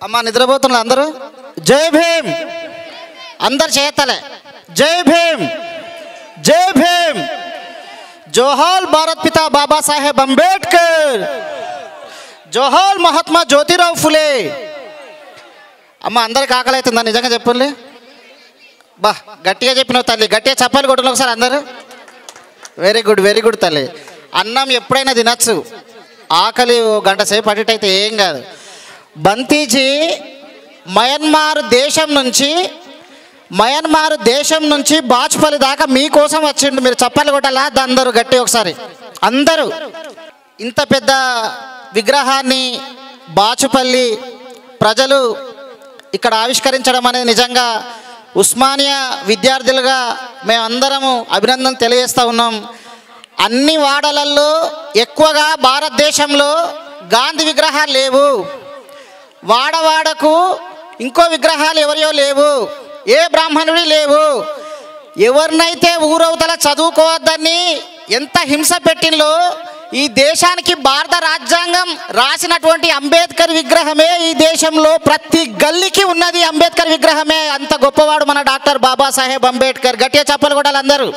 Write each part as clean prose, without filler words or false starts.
అమ్మ నిద్రపోతున్నారు అందరూ. జై భీమ్ అందరు చేయతలే. జై భీమ్, జై భీమ్. జోహార్ భారత్ పితా బాబా సాహెబ్ అంబేద్కర్, జోహార్ మహాత్మా జ్యోతిరావు ఫులే. అమ్మ అందరికి ఆకలి అవుతుందా? నిజంగా చెప్పండి. బా గట్టిగా చెప్పినావు తల్లి, గట్టిగా చప్పాలి కొట్టుకుని ఒకసారి అందరు. వెరీ గుడ్, వెరీ గుడ్ తల్లి. అన్నం ఎప్పుడైనా తినచ్చు, ఆకలి గంట సేపు అడిట్ ఏం కాదు. బంతీజీ మయన్మార్ దేశం నుంచి బాచుపల్లి దాకా మీకోసం వచ్చిండు. మీరు చప్పాలి కొట్టాలా అందరూ గట్టి ఒకసారి అందరూ. ఇంత పెద్ద విగ్రహాన్ని బాచుపల్లి ప్రజలు ఇక్కడ ఆవిష్కరించడం అనేది నిజంగా ఉస్మానియా విద్యార్థులుగా మేమందరము అభినందన తెలియజేస్తూ ఉన్నాం. అన్ని వాడలల్లో ఎక్కువగా భారతదేశంలో గాంధీ విగ్రహాలు లేవు. వాడవాడకు ఇంకో విగ్రహాలు ఎవరియో లేవు, ఏ బ్రాహ్మణుడి లేవు. ఎవరినైతే ఊరవతల చదువుకోవద్దని ఎంత హింస పెట్టిందో, ఈ దేశానికి భారత రాజ్యాంగం రాసినటువంటి అంబేద్కర్ విగ్రహమే ఈ దేశంలో ప్రతి గల్లీకి ఉన్నది. అంబేద్కర్ విగ్రహమే. అంత గొప్పవాడు మన డాక్టర్ బాబాసాహెబ్ అంబేద్కర్. గట్టిగా చప్పలు కొట్టాలి అందరూ.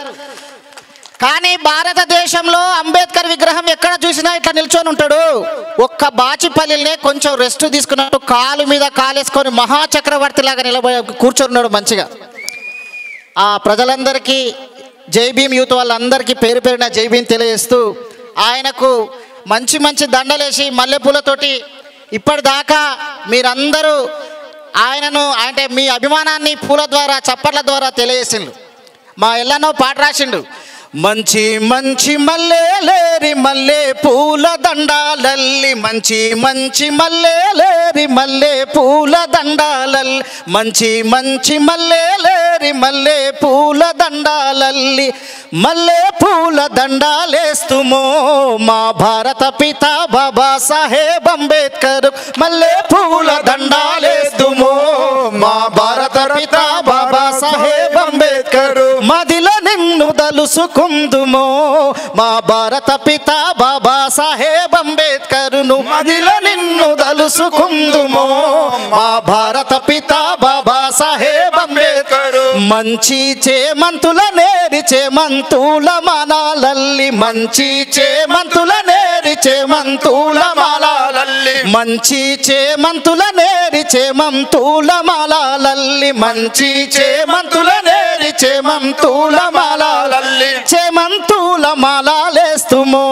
కానీ భారతదేశంలో అంబేద్కర్ విగ్రహం ఎక్కడ చూసినా ఇట్లా నిల్చొని ఉంటాడు. ఒక్క బాచిపల్లినే కొంచెం రెస్ట్ తీసుకున్నట్టు కాలు మీద కాలేసుకొని మహాచక్రవర్తిలాగా నిలబడి కూర్చొన్నాడు మంచిగా. ఆ ప్రజలందరికీ జై భీమ్ యూత్ వాళ్ళందరికీ పేరు పేరున జై భీమ్ తెలియజేస్తూ, ఆయనకు మంచి మంచి దండలేసి మల్లెపూలతోటి ఇప్పటిదాకా మీరందరూ ఆయనను అంటే మీ అభిమానాన్ని పూల ద్వారా చప్పట్ల ద్వారా తెలియజేసిండు. మా ఎల్లనో పాట రాసిండు. మంచి మంచి మల్లెలేరి మల్లె పూల దండాలల్లి, మంచి మంచి మల్లెలేరి మల్లె పూల దండాలల్లి, మంచి మంచి మల్లెలేరి మల్లె పూల దండాలల్లి, మల్లె పూల దండాలేస్తుమో మా భారత పిత బాబా సాహెబ్ అంబేద్కర్, మల్లె పూల దండాలేస్తుమో మా భారత పిత బాబా సాహెబ్ అంబేద్కర్, మదిలో నిన్ను దలుసుకుందుమో మా భారత పిత బాబా సాహెబ్ అంబేద్కర్ను, మదిలో నిన్ను దలుసుకుందుమో మా భారత పిత బాబా సాహెబ్ అంబేద్కర్. మంచి చేమంతుల నేరి చేమంతుల మానాలల్లి, మంచి చేమంతుల నేరి చేమంతుల మాలాలల్లి, మంచి చేమంతుల నేరి చేమంతుల మాలాలల్లి, మంచి చేమంతుల నేరి చేమంతుల మాలాలల్లి, చేమంతుల మాలాలేస్తుమో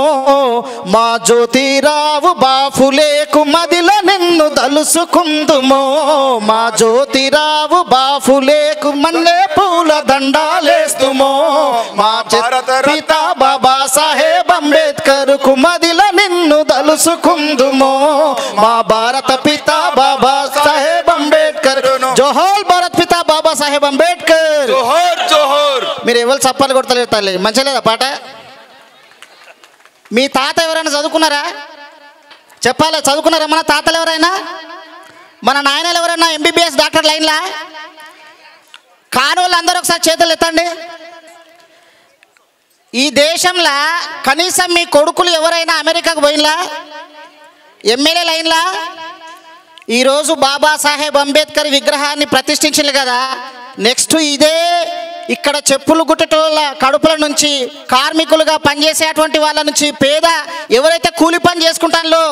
మా జ్యోతిరావు బాఫులేకు, మదిలో నిన్ను దలుసుకుందుమో మా జ్యోతిరావు బాఫులేకు, మల్లె పూల దండాలేస్తుమో మా భారత పిత బాబా సాహెబ్ అంబేద్కర్ కు, మదిలో నిన్ను దలుసుకుందుమో మా భారత పిత బాబా సాహెబ్ అంబేద్కర్. జోహార్ భారత్ పిత బాబా సాహెబ్ అంబేద్కర్. జోహార్ జోహార్. మీరు ఎవరు చప్పాలు కొడతలేరు తల్లి, మంచిగా లేదా పాట? మీ తాత ఎవరైనా చదువుకున్నారా? చెప్పాలి, చదువుకున్నారా మన తాతలు ఎవరైనా? మన నాయనలు ఎవరైనా ఎంబీబీఎస్ డాక్టర్ లైన్లా? కాని వాళ్ళు అందరూ ఒకసారి చేతులు ఎత్తండి. ఈ దేశంలో కనీసం మీ కొడుకులు ఎవరైనా అమెరికాకు పోయినలా? ఎమ్మెల్యే లైన్లా? ఈరోజు బాబాసాహెబ్ అంబేద్కర్ విగ్రహాన్ని ప్రతిష్ఠించింది కదా, నెక్స్ట్ ఇదే ఇక్కడ చెప్పులు గుట్టటోళ్ళ కడుపుల నుంచి, కార్మికులుగా పనిచేసేటువంటి వాళ్ళ నుంచి, పేద ఎవరైతే కూలి పని చేసుకుంటారో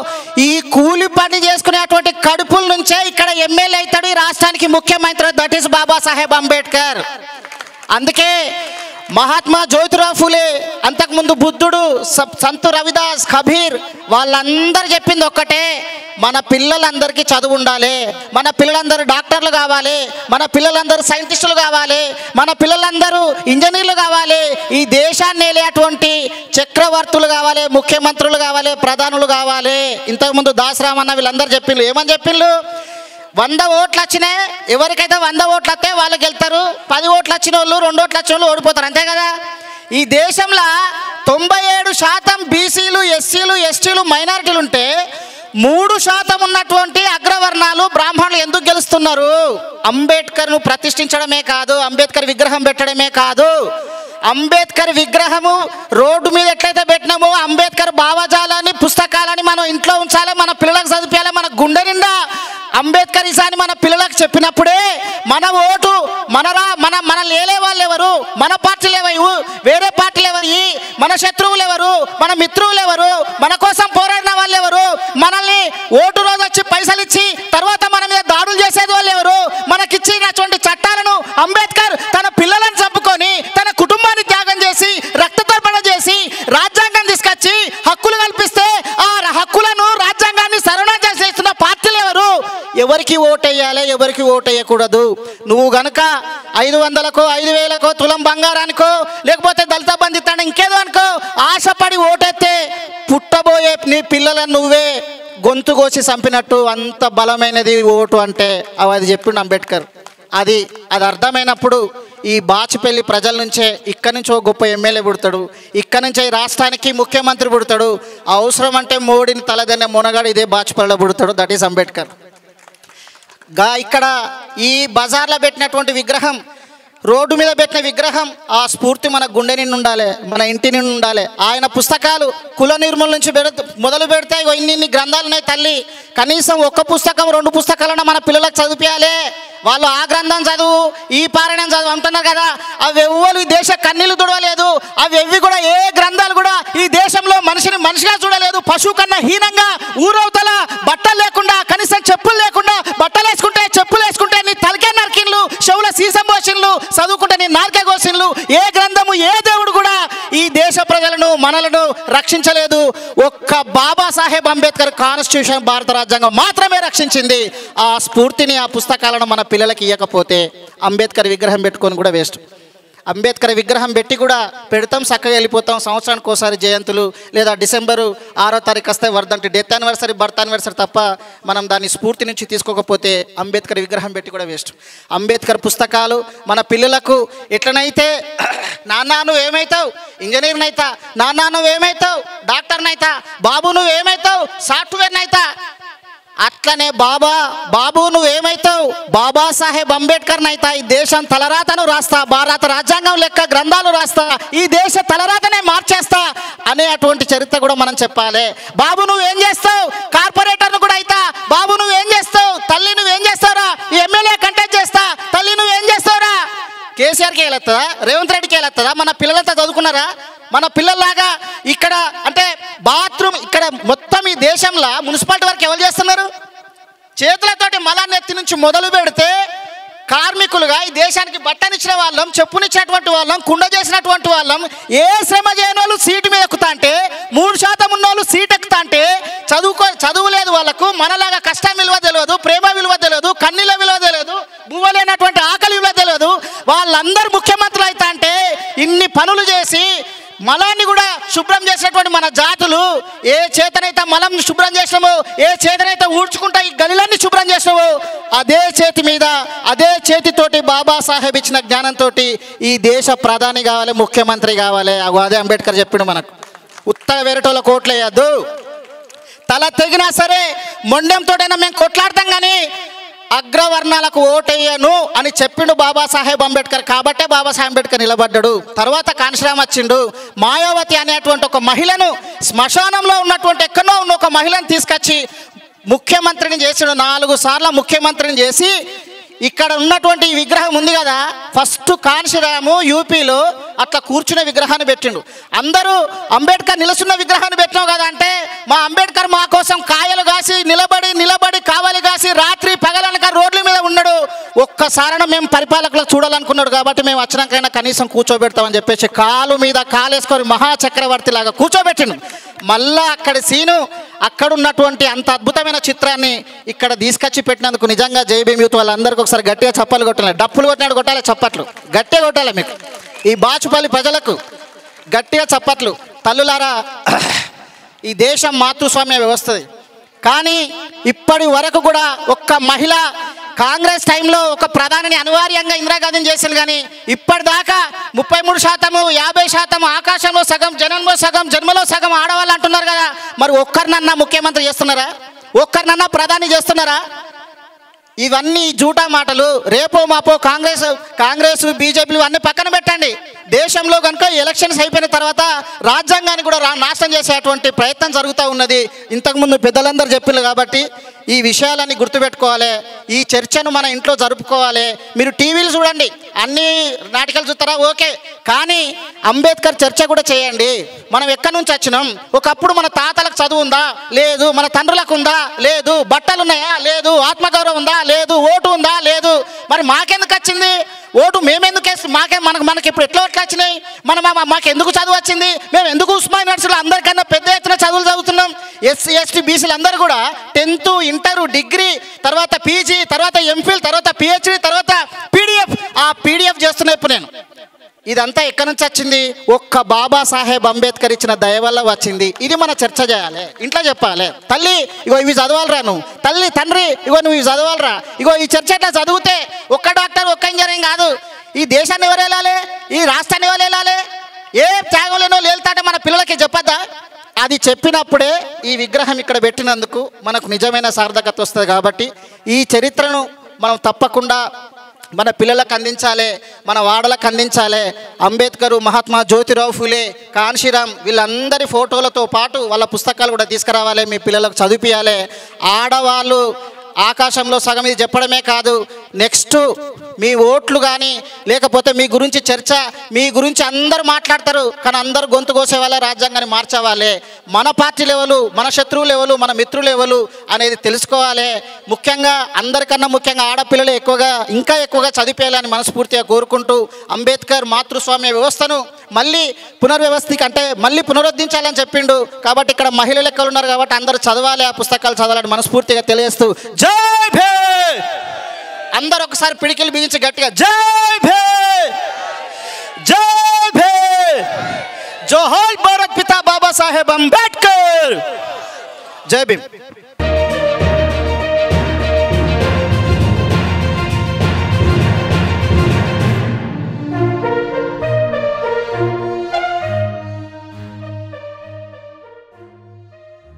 ఈ కూలి పని చేసుకునేటువంటి కడుపుల నుంచే ఇక్కడ ఎమ్మెల్యే అవుతాడు ఈ రాష్ట్రానికి ముఖ్యమంత్రి. That is Babasaheb Ambedkar. అందుకే మహాత్మా జ్యోతిరావు ఫులే, అంతకుముందు బుద్ధుడు, సంత్ రవిదాస్, కబీర్ వాళ్ళందరూ చెప్పింది ఒక్కటే, మన పిల్లలందరికీ చదువు ఉండాలి, మన పిల్లలందరూ డాక్టర్లు కావాలి, మన పిల్లలందరూ సైంటిస్టులు కావాలి, మన పిల్లలందరూ ఇంజనీర్లు కావాలి, ఈ దేశాన్ని వెళ్ళేటువంటి చక్రవర్తులు కావాలి, ముఖ్యమంత్రులు కావాలి, ప్రధానులు కావాలి. ఇంతకుముందు దాసరామన్న వీళ్ళందరూ చెప్పిండ్రు. ఏమని చెప్పిండ్రు? 100 ఓట్లు వచ్చినాయి, ఎవరికైతే 100 ఓట్లు వస్తే వాళ్ళు గెలుతారు, 10 ఓట్లు వచ్చిన వాళ్ళు 2 ఓట్లు వచ్చిన వాళ్ళు ఓడిపోతారు, అంతే కదా. ఈ దేశంలో 97% బీసీలు, ఎస్సీలు, ఎస్టీలు, మైనారిటీలు ఉంటే 3% ఉన్నటువంటి అగ్రవర్ణాలు బ్రాహ్మణులు ఎందుకు గెలుస్తున్నారు? అంబేద్కర్ను ప్రతిష్ఠించడమే కాదు, అంబేద్కర్ విగ్రహం పెట్టడమే కాదు, అంబేద్కర్ విగ్రహము రోడ్డు మీద ఎట్లయితే పెట్టినామో అంబేద్కర్ భావజాలాన్ని పుస్తకాలని మనం ఇంట్లో ఉంచాలి, మన పిల్లలకు చదివించాలి. మన గుండె నిండా అంబేద్కర్ ఇసాని మన పిల్లలకు చెప్పినప్పుడే మన ఓటు మన లేలే వాళ్ళు ఎవరు, మన పార్టీలు ఎవరు, వేరే పార్టీలు ఎవరు, మన శత్రువులు ఎవరు, మన మిత్రువులు ఎవరు, మన కోసం పోరాడిన వాళ్ళు ఎవరు, మనల్ని ఓటు రోజు వచ్చి పైసలు ఇచ్చి తర్వాత మన మీద దాడులు చేసేది వాళ్ళు ఎవరు, మనకిచ్చినటువంటి చట్టాలను అంబేద్కర్ తన పిల్లలను చంపుకొని తన కుటుంబాన్ని త్యాగం చేసి రక్తతర్పణ చేసి రాజ్యాంగం తీసుకొచ్చి హక్కులు కల్పిస్తే ఆ హక్కులను రాజ్యాంగాన్ని సర్వనాశనం చేస్తున్న పార్టీలు ఎవరు? ఎవరికి ఓటేయాలి, ఎవరికి ఓటేయకూడదు? నువ్వు గనుక 500కో 5000కో తులం బంగారానికో లేకపోతే దళిత బంధు ఇస్తాను ఇంకేదో అనుకో ఆశపడి ఓటేస్తే పుట్టబోయే నీ పిల్లలను నువ్వే గొంతు కోసి చంపినట్టు. అంత బలమైనది ఓటు అంటే అది చెప్పిండు అంబేద్కర్. అది అర్థమైనప్పుడు ఈ బాచుపల్లి ప్రజల నుంచే ఇక్కడి నుంచి ఒక గొప్ప ఎమ్మెల్యే పుడతాడు, ఇక్కడి నుంచే రాష్ట్రానికి ముఖ్యమంత్రి పుడతాడు. అవసరం అంటే మోడీని తలదన్నే మునగాడు ఇదే బాచుపల్లిలో పుడతాడు. That is Ambedkar. ఇక్కడ ఈ బజార్లో పెట్టినటువంటి విగ్రహం, రోడ్డు మీద పెట్టిన విగ్రహం, ఆ స్ఫూర్తి మన గుండె నిండి ఉండాలి, మన ఇంటి నిండి ఉండాలి. ఆయన పుస్తకాలు కుల నిర్మూలన నుంచి మొదలు పెడితే ఇన్ని గ్రంథాలు ఉన్నాయి తల్లి. కనీసం ఒక్క పుస్తకం 2 పుస్తకాలను మన పిల్లలకు చదివించాలి. వాళ్ళు ఆ గ్రంథం చదువు ఈ పారాయణం చదువు అంటున్నారు కదా, అవి ఎవ్వరు ఈ దేశ కన్నీళ్లు తుడవలేదు. అవి ఎవ్వి కూడా ఏ గ్రంథాలు కూడా ఈ దేశంలో మనిషిని మనిషిగా చూడలేదు. పశువు కన్నా హీనంగా ఊరవతల బట్టలు లేకుండా కనీసం చెప్పులు లేకుండా బట్టలు వేసుకుంటే చెప్పులు వేసుకుంటే నీ తలకే నరికిన్లు, చెవుల సీసం పోసిన్లు, చదువుకుంటే నీ నాలుకే కోసిన్లు. ఏ గ్రంథము ఏ దేవుడు కూడా ఈ దేశ ప్రజలను మనలను రక్షించలేదు. ఒక్క బాబాసాహెబ్ అంబేద్కర్ కాన్స్టిట్యూషన్ భారత రాజ్యాంగం మాత్రమే రక్షించింది. ఆ స్ఫూర్తిని ఆ పుస్తకాలను మన పిల్లలకి ఇవ్వకపోతే అంబేద్కర్ విగ్రహం పెట్టుకొని కూడా వేస్ట్. అంబేద్కర్ విగ్రహం పెట్టి కూడా పెడతాం, చక్కగా వెళ్ళిపోతాం. సంవత్సరానికి ఒకసారి జయంతులు లేదా డిసెంబరు 6వ తారీఖు వస్తే వర్ధంతి, డెత్ యానివర్సరీ, బర్త్ యానివర్సరీ తప్ప మనం దాన్ని స్ఫూర్తి నుంచి తీసుకోకపోతే అంబేద్కర్ విగ్రహం పెట్టి కూడా వేస్ట్. అంబేద్కర్ పుస్తకాలు మన పిల్లలకు ఎట్లనైతే నాన్న నువ్వేమవుతావు ఇంజనీర్ని అవుతా, నాన్న నువ్వేమవుతావు డాక్టర్ని అవుతా, బాబు నువ్వేమవుతావు సాఫ్ట్వేర్ని అవుతా, అట్లనే బాబు నువ్వేమవుతావు బాబాసాహెబ్ అంబేద్కర్ని అవుతా, ఈ దేశం తలరాతను రాస్తా, భారత రాజ్యాంగం లెక్క గ్రంథాలు రాస్తా, ఈ దేశ తలరాతనే మార్చేస్తా అనే అటువంటి చరిత్ర కూడా మనం చెప్పాలి. బాబు నువ్వేం చేస్తావు కార్పొరేటర్ను కూడా అవుతా, బాబు నువ్వేం చేస్తావు, తల్లి నువ్వేం చేస్తావురా ఈ ఎమ్మెల్యే కంటెస్ట్ చేస్తా, తల్లి నువ్వేం చేస్తావురా కేసీఆర్కి వెళ్ళొస్తుందా రేవంత్ రెడ్డికి వెళ్ళొస్తుందా? మన పిల్లలంతా చదువుకున్నారా? మన పిల్లల్లాగా ఇక్కడ అంటే బాత్రూమ్ ఇక్కడ మొత్తం ఈ దేశంలో మున్సిపాలిటీ వరకు ఎవరు చేస్తున్నారు? చేతులతోటి మలాన్ని ఎత్తి నుంచి మొదలు పెడితే కార్మికులుగా ఈ దేశానికి బట్టనిచ్చిన వాళ్ళం, చెప్పునిచ్చినటువంటి వాళ్ళం, కుండ చేసినటువంటి వాళ్ళం, ఏ శ్రమ చేయని వాళ్ళు సీటు మీద ఎక్కుతా అంటే 3% ఉన్న వాళ్ళు సీట్ ఎక్కుతా అంటే చదువు లేదు వాళ్ళకు. మనలాగా కష్టం విలువ తెలియదు, ప్రేమ విలువ తెలియదు, కన్నీళ్ళ విలువ తెలియదు, బువ్వలేనటువంటి ఆకలి విలువ తెలియదు. వాళ్ళందరూ ముఖ్యమంత్రులు అవుతా అంటే ఇన్ని పనులు చేసి మలాన్ని కూడా శుభ్రం చేసినటువంటి మన జాతులు ఏ చేతనైతే మలం శుభ్రం చేసినామో, ఏ చేతనైతే ఊడ్చుకుంటా ఈ గలిలన్నీ శుభ్రం చేసినామో అదే చేతి మీద అదే చేతితోటి బాబాసాహెబ్ ఇచ్చిన జ్ఞానంతో ఈ దేశ ప్రధాని కావాలి, ముఖ్యమంత్రి కావాలి. అదే అంబేద్కర్ చెప్పిండు మనకు. ఉత్తర వేరేటోళ్ళ కోట్లు వేయద్దు, తల తెగినా సరే మొండెంతోటైనా మేము కొట్లాడతాం కానీ అగ్రవర్ణాలకు ఓటేయను అని చెప్పిండు బాబాసాహెబ్ అంబేద్కర్. కాబట్టే బాబాసాహెబ్ అంబేద్కర్ నిలబడ్డాడు. తర్వాత కాన్షిరామ్ వచ్చిండు. మాయావతి అనేటువంటి ఒక మహిళను శ్మశానంలో ఉన్నటువంటి ఎక్కడో ఉన్న ఒక మహిళను తీసుకొచ్చి ముఖ్యమంత్రిని చేసిండు. 4 సార్లు ముఖ్యమంత్రిని చేసి ఇక్కడ ఉన్నటువంటి ఈ విగ్రహం ఉంది కదా, ఫస్ట్ కాన్షిరాము యూపీలో అట్లా కూర్చునే విగ్రహాన్ని పెట్టిండు. అందరూ అంబేద్కర్ నిలుస్తున్న విగ్రహాన్ని పెట్టినావు కదా అంటే మా అంబేద్కర్ మా కోసం కాయలు కాసి నిలబడి కావలి కాసి రాత్రి పగలనక రోడ్ల మీద ఉన్నాడు. ఒక్కసారైనా మేము పరిపాలకులకు చూడాలనుకున్నాడు కాబట్టి మేము వచ్చినాకైనా కనీసం కూర్చోబెడతామని చెప్పేసి కాలు మీద కాలేసుకొని మహాచక్రవర్తి లాగా కూర్చోబెట్టిండు. మళ్ళా అక్కడి సీను అక్కడ ఉన్నటువంటి అంత అద్భుతమైన చిత్రాన్ని ఇక్కడ తీసుకొచ్చి పెట్టినందుకు నిజంగా జై భీమ్ యూత్ వాళ్ళందరికీ ఒకసారి గట్టిగా చప్పట్లు కొట్టాలి. డప్పులు కొట్టినాడు కొట్టాలి, చప్పట్లు గట్టిగా కొట్టాలి. మీకు ఈ బాచుపల్లి ప్రజలకు గట్టిగా చప్పట్లు. తల్లులారా, ఈ దేశం మాతృస్వామ్య వ్యవస్థది కానీ ఇప్పటి వరకు కూడా ఒక్క మహిళ కాంగ్రెస్ టైంలో ఒక ప్రధానిని అనివార్యంగా ఇందిరాగాంధీని చేసింది కానీ ఇప్పటిదాకా 33%, 50% ఆకాశంలో సగం, జనంలో సగం, జన్మలో సగం ఆడవాళ్ళు అంటున్నారు కదా. మరి ఒక్కరినన్నా ముఖ్యమంత్రి చేస్తున్నారా? ఒక్కరినన్నా ప్రధాని చేస్తున్నారా? ఇవన్నీ జూటా మాటలు. రేపో మాపో కాంగ్రెస్ బీజేపీలు అన్నీ పక్కన పెట్టండి. దేశంలో కనుక ఎలక్షన్స్ అయిపోయిన తర్వాత రాజ్యాంగాన్ని కూడా నాశనం చేసేటువంటి ప్రయత్నం జరుగుతూ ఉన్నది. ఇంతకుముందు పెద్దలందరూ చెప్పారు కాబట్టి ఈ విషయాలన్నీ గుర్తుపెట్టుకోవాలి. ఈ చర్చను మన ఇంట్లో జరుపుకోవాలి. మీరు టీవీలు చూడండి, అన్ని నాటకాలు చూస్తారా, ఓకే, కానీ అంబేద్కర్ చర్చ కూడా చేయండి. మనం ఎక్కడి నుంచి వచ్చినాం, ఒకప్పుడు మన తాతలకు చదువు ఉందా లేదు, మన తండ్రులకు ఉందా లేదు, బట్టలు ఉన్నాయా లేదు, ఆత్మగౌరవం ఉందా లేదు, ఓటు ఉందా లేదు, మరి మాకెందుకు వచ్చింది ఓటు, మేమెందుకు మనకి ఇప్పుడు ఎట్లా వచ్చినాయి, మాకు ఎందుకు చదువు వచ్చింది, మేము ఎందుకు ఉస్మానియా యూనివర్సిటీలో అందరికన్నా పెద్ద ఎత్తున చదువులు చదువుతున్నాం. ఎస్సీ ఎస్టీ బీసీలు అందరూ కూడా 10th, ఇంటర్, డిగ్రీ, తర్వాత పీజీ, తర్వాత ఎంఫిల్, తర్వాత పిహెచ్డి, తర్వాత పీడిఎఫ్. ఆ పీడిఎఫ్ చేస్తున్నా ఇప్పుడు నేను. ఇదంతా ఎక్కడి నుంచి వచ్చింది? ఒక్క బాబాసాహెబ్ అంబేద్కర్ ఇచ్చిన దయ వల్ల వచ్చింది. ఇది మన చర్చ చేయాలి, ఇంట్లో చెప్పాలి. తల్లి ఇగో ఇవి చదవాలరా, నువ్వు తల్లి తండ్రి ఇగో నువ్వు ఇవి చదవాలరా, ఇగో ఈ చర్చ ఎట్లా చదివితే ఒక్క డాక్టర్ ఒక్క ఇంజనీరింగ్ కాదు, ఈ దేశాన్ని ఎవరు వెళ్ళాలి, ఈ రాష్ట్రాన్ని ఎవరు వెళ్ళాలి, ఏ త్యాగం లేనో లేలుతాంటే మన పిల్లలకి చెప్పద్దా? అది చెప్పినప్పుడే ఈ విగ్రహం ఇక్కడ పెట్టినందుకు మనకు నిజమైన సార్థకత వస్తుంది. కాబట్టి ఈ చరిత్రను మనం తప్పకుండా మన పిల్లలకు అందించాలి, మన వాడలకు అందించాలి. అంబేద్కరు, మహాత్మా జ్యోతిరావు ఫులే, కాన్షీరామ్ వీళ్ళందరి ఫోటోలతో పాటు వాళ్ళ పుస్తకాలు కూడా తీసుకురావాలి, మీ పిల్లలకు చదివించాలి. ఆడవాళ్ళు ఆకాశంలో సగం ఇది చెప్పడమే కాదు, నెక్స్ట్ మీ ఓట్లు కానీ లేకపోతే మీ గురించి చర్చ, మీ గురించి అందరూ మాట్లాడతారు, కానీ అందరూ గొంతు కోసేవాళ్ళే, రాజ్యాంగాన్ని మార్చేవాళ్ళే. మన పార్టీ లెవెలు, మన శత్రువులు ఎవరు, మన మిత్రులు ఎవరు అనేది తెలుసుకోవాలి. ముఖ్యంగా అందరికన్నా ముఖ్యంగా ఆడపిల్లలు ఇంకా ఎక్కువగా చదివేయాలని మనస్ఫూర్తిగా కోరుకుంటూ, అంబేద్కర్ మాతృస్వామ్య వ్యవస్థను మళ్ళీ మళ్ళీ పునరుద్ధరించాలని చెప్పిండు. కాబట్టి ఇక్కడ మహిళలు ఎక్కడ ఉన్నారు కాబట్టి అందరూ చదవాలి, ఆ పుస్తకాలు చదవాలని మనస్ఫూర్తిగా తెలియజేస్తూ జై భీమ్. అందరూ ఒకసారి పిడికిలు బిగించి గట్టిగా జై భీమ్, జై భీమ్, జోహార్ భారత్ పితా బాబాసాహెబ్ అంబేద్కర్, జై భీమ్.